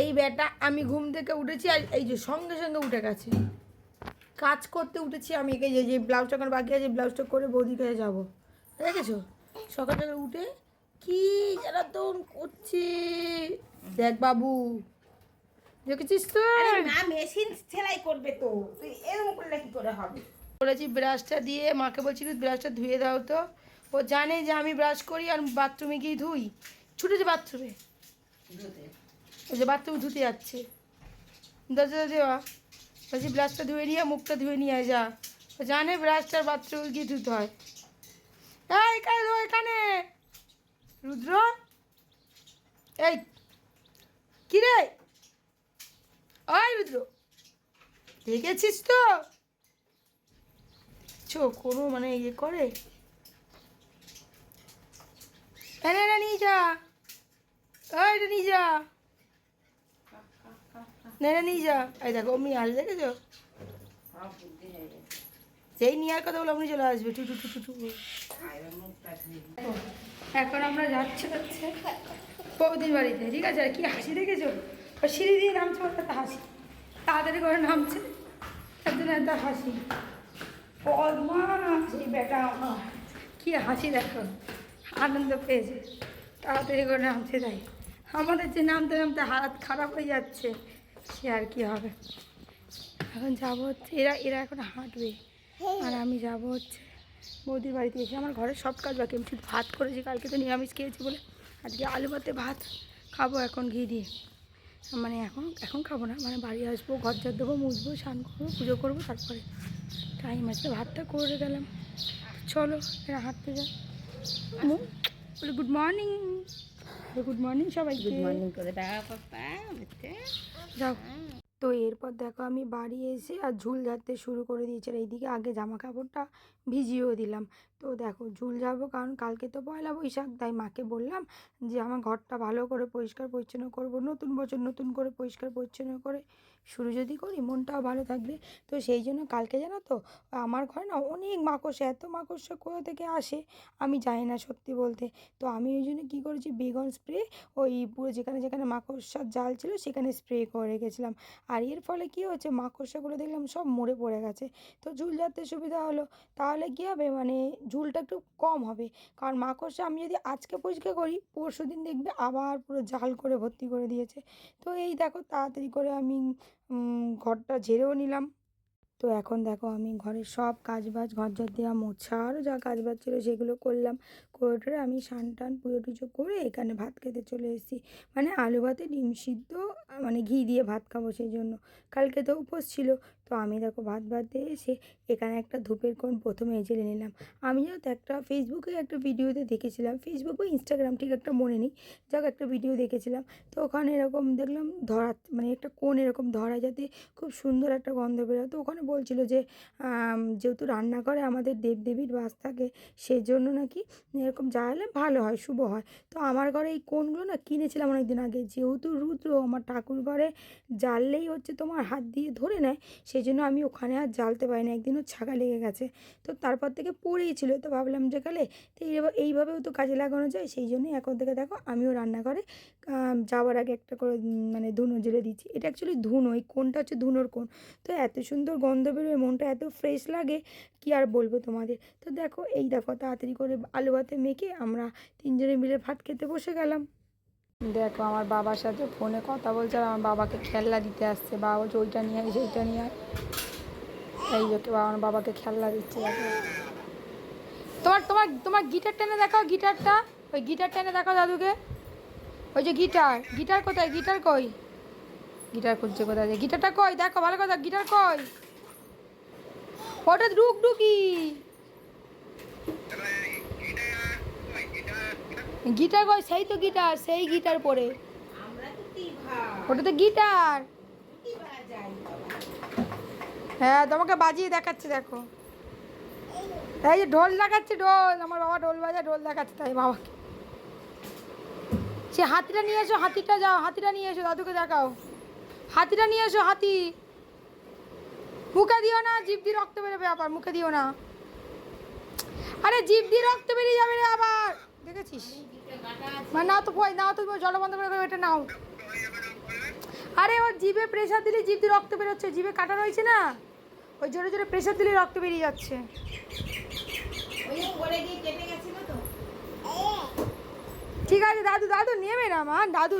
এই বেটা আমি ঘুম থেকে উঠেছি আর এই যে সঙ্গে সঙ্গে উঠে গেছে, কাজ করতে উঠেছি আমি। এই যে ব্লাউজটা এখন বাকি আছে, ব্লাউজটা করে বৌদির কাছে যাবো, দেখেছো? সকাল সকাল উঠে কি জ্বালাতন করছে দেখ বাবু, দেখেছিস তো? মা মেশিন সেলাই করবে তো, তুই এরকম করলে কি করে হবে? বলেছি ব্রাশটা দিয়ে মাকে বলছি ব্রাশটা ধুয়ে দাও তো। ও জানে যে আমি ব্রাশ করি আর বাথরুমে গিয়ে ধুই, ছুটেছে বাথরুমে, ওই যে বাথরুমে ধুতে যাচ্ছে। দরজা দেওয়া, বলছি ব্রাশটা ধুয়ে নিয়ে মুখটা ধুয়ে নিয়ে যা। ও জানে ব্রাশটার বাথরুমে গিয়ে ধুতে হয়। এখানে এখানে রুদ্র, এই কি রে, ওই রুদ্র, দেখেছিস তো? কোনো মানে ইয়ে করে, এটা নিয়ে যা, এটা নিয়ে যা, এটা নিয়ে যা। এই দেখো অমনি আসবে, দেখেছো? যেই নিয়ে আর কথা বলে অমনি চলে আসবে, টুটু টুটু টু। এখন আমরা যাচ্ছি হচ্ছে বৌদির বাড়িতে, ঠিক আছে? আর কি হাসি দেখেছো? ও সিঁড়ি দিয়ে নামছে, ওর একটা হাসি, তাড়াতাড়ি করে নামছে, তার জন্য এত হাসি। পদ্মা সেই বেটা আমার কি হাসি দেখো, আনন্দ পেয়েছে, তাড়াতাড়ি করে নামছে। তাই আমাদের যে নামতে নামতে হাত খারাপ হয়ে যাচ্ছে, সে আর কি হবে। এখন যাবো হচ্ছে, এরা এখন হাঁটবে আর আমি যাব হচ্ছে বৌদির বাড়িতে। এসে আমার ঘরের সব কাজ বাকি, আমি শুধু ভাত করেছি, কালকে তো নিরামিষ খেয়েছি বলে আজকে আলু ভাতে ভাত খাবো এখন ঘি দিয়ে। মানে এখন খাবো না, মানে বাড়ি আসবো, ঘর ঝাড় দেবো, মুছবো, স্নান করবো, পুজো করবো, তারপরে টাইম আছে। ভাতটা করে গেলাম, চলো এরা হাঁটতে যা। বলে গুড মর্নিং, গুড মর্নিং সবাই, গুড মর্নিং করে দাও পাপা, যাও। তো এরপর দেখো আমি বাড়ি এসে আর ঝুল ঝাড়তে শুরু করে দিয়েছি, আর এইদিকে আগে জামা কাপড়টা ভিজিয়েও দিলাম। তো দেখো ঝুল ঝাড়বো, কারণ কালকে তো পয়লা বৈশাখ, তাই মাকে বললাম যে আমার ঘরটা ভালো করে পরিষ্কার পরিচ্ছন্ন করবো, নতুন বছর নতুন করে পরিষ্কার পরিচ্ছন্ন করে শুরু যদি করি মনটাও ভালো থাকবে। তো সেই জন্য কালকে জানো তো আমার ঘরে না অনেক মাকড়সা, এত মাকড়সা কোথা থেকে আসে আমি জানি না সত্যি বলতে। তো আমি ওই জন্য কী করেছি, বেগুন স্প্রে ওই পুরো যেখানে যেখানে মাকড়সার জাল ছিল সেখানে স্প্রে করে রেখেছিলাম। আর এর ফলে কী হচ্ছে, মাকড়সাগুলো দেখলাম সব মরে পড়ে গেছে। তো ঝুল ঝাড়তে সুবিধা হলো। তাহলে কী হবে, মানে ঝুলটা একটু কম হবে, কারণ মাকড়সা আমি যদি আজকে পরিষ্কার করি পরশু দিন দেখবে আবার পুরো জাল করে ভর্তি করে দিয়েছে। তো এই দেখো তাড়াতাড়ি করে আমি ঘরটা ঝেড়েও নিলাম। তো এখন দেখো আমি ঘরের সব কাজবাজ, ঘর ঝাড় দেওয়া, মোছা, আরও যা কাজবাজ ছিল সেগুলো করলাম। করে আমি স্নান টান পুজো টুজো করে এখানে ভাত খেতে চলে এসেছি। মানে আলু ভাতে ডিম সিদ্ধ, মানে ঘি দিয়ে ভাত খাবো সেই জন্য। কালকে তো উপোস ছিল। তো আমি দেখো ভাত দিয়ে এসে এখানে একটা ধূপের কোণ প্রথমে জ্বেলে নিলাম। আমি তো একটা ফেসবুকে একটা ভিডিওতে দেখেছিলাম, ফেসবুক বা ইনস্টাগ্রাম ঠিক একটা মনে নেই, যাক একটা ভিডিও দেখেছিলাম। তো ওখানে এরকম দেখলাম ধরা, মানে একটা কোণ এরকম ধরা, যাতে খুব সুন্দর একটা গন্ধ বেরোয়। তো ওখানে বলছিল যে যেহেতু রান্নাঘরে আমাদের দেবদেবীর বাস থাকে, সেজন্য নাকি এরকম জ্বালালে ভালো হয়, শুভ হয়। তো আমার ঘরে এই কোণগুলো না কিনেছিলাম অনেক দিন আগে, যেহেতু রুদ্র আমার ঠাকুর ঘরে জ্বাললেই হচ্ছে তোমার হাত দিয়ে ধরে নেয়, সেই জন্য আমি ওখানে আর জ্বালতে পারি না, একদিনও ছাগা লেগে গেছে। তো তারপর থেকে পড়েই ছিল, তো ভাবলাম যে কালে তো এইভাবেও তো কাজে লাগানো যায়, সেই জন্যই এখন থেকে দেখো আমিও রান্নাঘরে যাওয়ার আগে একটা করে মানে ধুনো জ্বেলে দিচ্ছি। এটা অ্যাকচুয়ালি ধুনো, এই কোণটা হচ্ছে ধুনোর কোণ। তো এত সুন্দর গন্ধ বেরোয়, মনটা এত ফ্রেশ লাগে কি আর বলবো তোমাদের। তো দেখো এই দেখো তাড়াতাড়ি করে আলু ভাতে মেখে আমরা তিনজনে মিলে ভাত খেতে বসে গেলাম। দেখো আমার বাবার সাথে ফোনে কথা বলছে আর আমার বাবাকে খেলনা দিতে আসছে, বাবা বলছে ওইটা নিয়ে আয় সেইটা নিয়ে আয়। এই যে আমার বাবাকে খেলনা দিচ্ছে। দেখো তোমার তোমার তোমার গিটার টেনে দেখাও, গিটারটা, ওই গিটার টেনে দেখাও দাদুকে। ওই যে গিটার কোথায়, গিটার কই, গিটার খুঁজছে কোথায়, গিটারটা কই দেখো ভালো কথা, গিটার কই, ওটা ডুকি গিটার কই, সেই তো গিটার, সেই গিটার পরে, ওটা তো গিটার। হ্যাঁ তোমাকে বাজিয়ে দেখাচ্ছে দেখো, এই যে ঢোল দেখাচ্ছে, ঢোল, আমার বাবা ঢোল বাজায়, ঢোল দেখাচ্ছে তাই বাবাকে। সে হাতিটা নিয়ে এসো, হাতিটা যাও, হাতিটা নিয়ে এসো দাদুকে দেখাও, হাতিটা নিয়ে এসো, হাতি। মুখে দিও না, জিভ দিয়ে রক্ত বেরোবে আবার, মুখে দিও না, আরে জিভ দিয়ে রক্ত বেরিয়ে যাবে রে আবার, দেখেছিস? মানে নাও তো নাও তো, জল বন্ধ করে এটা নাও। আরে ওর জিভে প্রেশার দিলে জিভ দিয়ে রক্ত বেরোচ্ছে, জিভে কাটা রয়েছে না, ওই জোরে জোরে প্রেশার দিলে রক্ত বেরিয়ে যাচ্ছে। ওই যে পড়ে গিয়ে কেটে গেছিল তো। ঠিক আছে দাদু, দাদু নেবে না মা, দাদু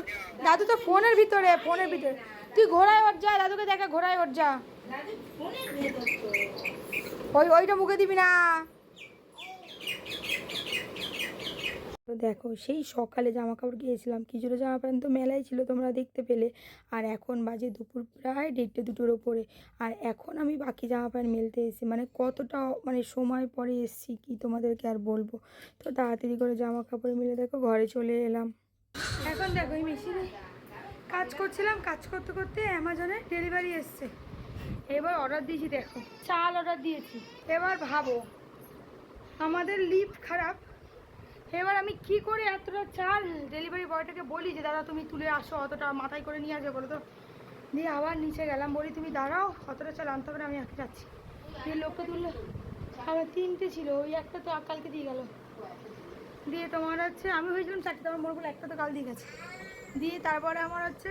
দাদু তো ফোনের ভিতরে, ফোনের ভিতরে। তুই ঘোড়ায় ওঠ যা, দাদুকে দেখা, ঘোড়ায় ওঠ যা। দাদু ফোনে ভেতর তো। ওইটা মুখে দিবি না। তো দেখো সেই সকালে জামা কাপড় গিয়েছিলাম, কিছুটা জামা প্যান্ট তো মেলাই ছিল, তোমরা দেখতে পেলে। আর এখন বাজে দুপুর প্রায় 1:30-2টোর ওপরে। আর এখন আমি বাকি জামা প্যান্ট মেলতে এসেছি, মানে কতটা মানে সময় পরে এসেছি কি তোমাদেরকে আর বলবো। তো তাড়াতাড়ি করে জামা কাপড় মেলে দেখো ঘরে চলে এলাম। এখন দেখো এই মেশিনে কাজ করছিলাম, কাজ করতে করতে অ্যামাজনে ডেলিভারি এসছে। এবার অর্ডার দিয়েছি, দেখো চাল অর্ডার দিয়েছি। এবার ভাবো আমাদের লিফট খারাপ, এবার আমি কি করে এতটা চাল ডেলিভারি বয়টাকে বলি যে দাদা তুমি তুলে আসো, অতটা মাথায় করে নিয়ে আসবে বলো তো। দিয়ে আবার নিচে গেলাম, বলি তুমি দাঁড়াও, অতটা চাল আনতে হবে না, আমি আজকে যাচ্ছি। দিয়ে লোকটা তুললো, আমার 3টে ছিল, ওই একটা তো কালকে দিয়ে গেল। দিয়ে তোমার হচ্ছে আমি হয়েছিলাম 4টে, তোমার মনে করলো একটা তো কাল দিয়ে গেছে। দিয়ে তারপরে আমার হচ্ছে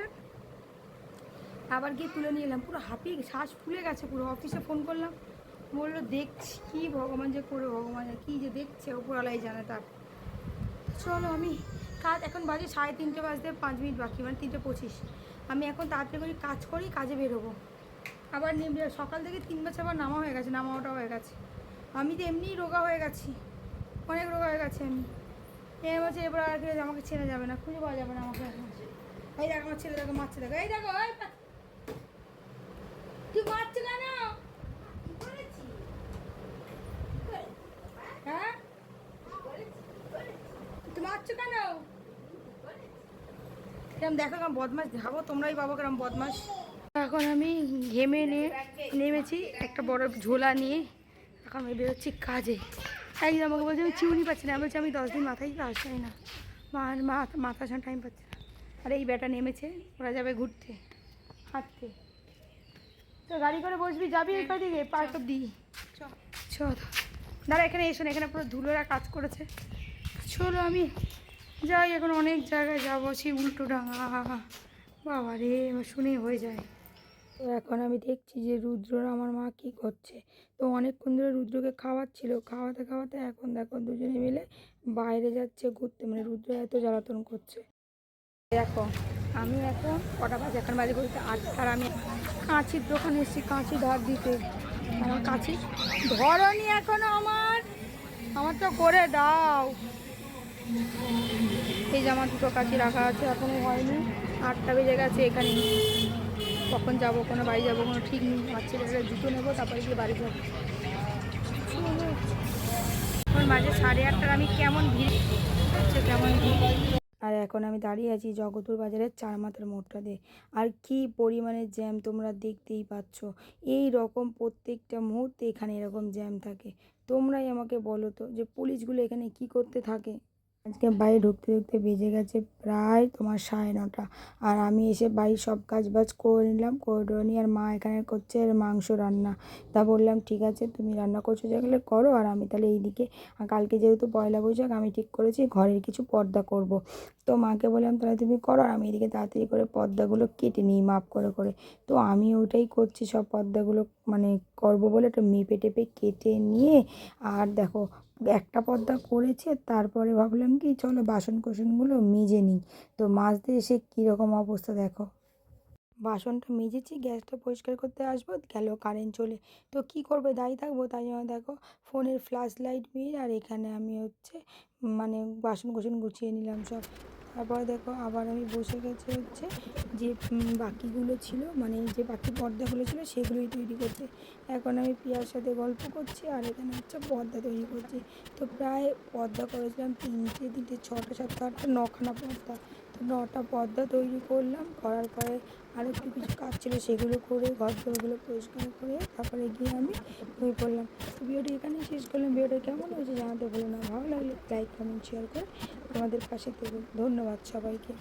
আবার গিয়ে তুলে নিয়ে এলাম, পুরো হাঁপিয়ে শ্বাস ফুলে গেছে পুরো। অফিসে ফোন করলাম, বললো দেখছি কি ভগবান যে করে, ভগবান কী যে দেখছে ওপরওয়ালাই জানে। তার চলো আমি কাজ, এখন বাজে 3:30 বাজতে 5 মিনিট বাকি, মানে 3:25। আমি এখন তাড়াতাড়ি করে কাজ করি, কাজে বেরোবো। আবার সকাল থেকে 3 বার নামা হয়ে গেছে, নামা ওটা হয়ে গেছে। আমি তো এমনিই রোগা হয়ে গেছি, অনেক রোগা হয়ে গেছে আমি। এর বলছে এবার আর কি আমাকে ছেড়ে যাবে না, খুঁজে পাওয়া যাবে না আমাকে এখন। এই দেখো আমার ছেলে দেখো মারছে, দেখো এই দেখো, তুই মারছে কেন? হ্যাঁ তুই মারছো কেন? কেরম দেখো কেমন বদমাস, ভাবো তোমরাই পাবো কেরম বদমাস। এখন আমি ঘেমে নেমেছি, একটা বড় ঝোলা নিয়ে এখন আমি বেরোচ্ছি কাজে। একদিন আমাকে বলছে আমি চিউনি পাচ্ছি না, আমি বলছি আমি 10 দিন মাথায় আসছি না, মাথা আসার টাইম পাচ্ছি না। আর এই বেটা নেমেছে, ওরা যাবে ঘুরতে, হাঁটতে। তো গাড়ি করে বসবি, যাবি এই দিকে পার্ক অব্দি? চ দাঁড়া, এখানে এসো না, এখানে পুরো ধুলোরা কাজ করেছে। চলো আমি যাই, এখন অনেক জায়গায় যাবো, সেই উল্টো ডাঙা, বাবা রে আমার শুনেই হয়ে যায়। তো এখন আমি দেখছি যে রুদ্রর আমার মা কি করছে। তো অনেকক্ষণ ধরে রুদ্রকে খাওয়াচ্ছিল, খাওয়াতে খাওয়াতে এখন দেখো দুজনে মিলে বাইরে যাচ্ছে ঘুরতে, মানে রুদ্র এত জ্বালাতন করছে। দেখো আমি এখন কটা বাজে, এখন বাজে বলতে 8টার, আমি কাঁচির দোকানে এসেছি কাঁচি ধার দিতে। আমার কাঁচি ধরনি এখনো, আমার তো করে দাও। এই যে আমার 2টো কাঁচি রাখা আছে, এখনো হয়নি, 8টা বেজে গেছে। এখানে কখন যাব, কোনো বাড়ি যাবো কোনো ঠিক নেই। আমার ছেলেটা জুতো নেবো, তারপরে গিয়ে বাড়ি যাবো। এখন বাজে 8:30, আমি কেমন ভিড় হচ্ছে, কেমন ভিড়। আর এখন আমি দাঁড়িয়ে আছি জগতুর বাজারের 4 মাথার মোড়টা দিয়ে। আর কি পরিমাণে জ্যাম তোমরা দেখতেই পাচ্ছ। এই রকম প্রত্যেকটা মুহূর্তে এখানে এরকম জ্যাম থাকে। তোমরাই আমাকে বলো তো যে পুলিশগুলো এখানে কি করতে থাকে। আজকে বাড়ি ঢুকতে ঢুকতে বেজে গেছে প্রায় তোমার 9:30। আর আমি এসে বাড়ির সব কাজ বাজ করে নিলাম, করে নিয়ে আর মা এখানে করছে মাংস রান্না। তা বললাম ঠিক আছে তুমি রান্না করছো যেগুলো করো, আর আমি তাহলে এইদিকে কালকে যেহেতু পয়লা বৈশাখ, আমি ঠিক করেছি ঘরের কিছু পর্দা করব। তো মাকে বললাম তাহলে তুমি করো, আর আমি এদিকে তাড়াতাড়ি করে পর্দাগুলো কেটে নিই মাপ করে করে। তো আমি ওটাই করছি, সব পর্দাগুলো মানে করবো বলে একটা মেপে টেপে কেটে নিয়ে, আর দেখো একটা পর্দা করেছে। তারপরে ভাবলাম কি চলো বাসন কোসনগুলো মেজে নিই। তো মাজতে এসে কীরকম অবস্থা দেখো, বাসনটা মেজেছি, গ্যাসটা পরিষ্কার করতে আসবো, গেল কারেন্ট চলে। তো কি করবে, দায়ী থাকবো, তাই জন্য দেখো ফোনের ফ্ল্যাশ লাইট মেরে আর এখানে আমি হচ্ছে মানে বাসন কোসন গুছিয়ে নিলাম সব। তারপরে দেখো আবার আমি বসে গেছি হচ্ছে যে বাকিগুলো ছিল, মানে যে বাকি পর্দাগুলো ছিল সেগুলোই তৈরি করতে। এখন আমি প্রিয়ার সাথে গল্প করছি, আর এখানে হচ্ছে পর্দা তৈরি করছি। তো প্রায় পর্দা করেছিলাম 3টে 6টা 7টা 8টা 9খানা পর্দা। তো 9টা পর্দা তৈরি করলাম, করার পরে আর একটু কিছু কাজ ছিল সেগুলো করে ঘরগুলো পরিষ্কার করে তারপরে গিয়ে আমি বই পড়লাম। তো ভিডিওটি এখানেই শেষ করলাম। ভিডিওটা কেমন হয়েছে জানাতে ভুলো না, ভালো লাগলে লাইক কমেন্ট শেয়ার করে তোমাদের পাশে থেকো। ধন্যবাদ সবাইকে।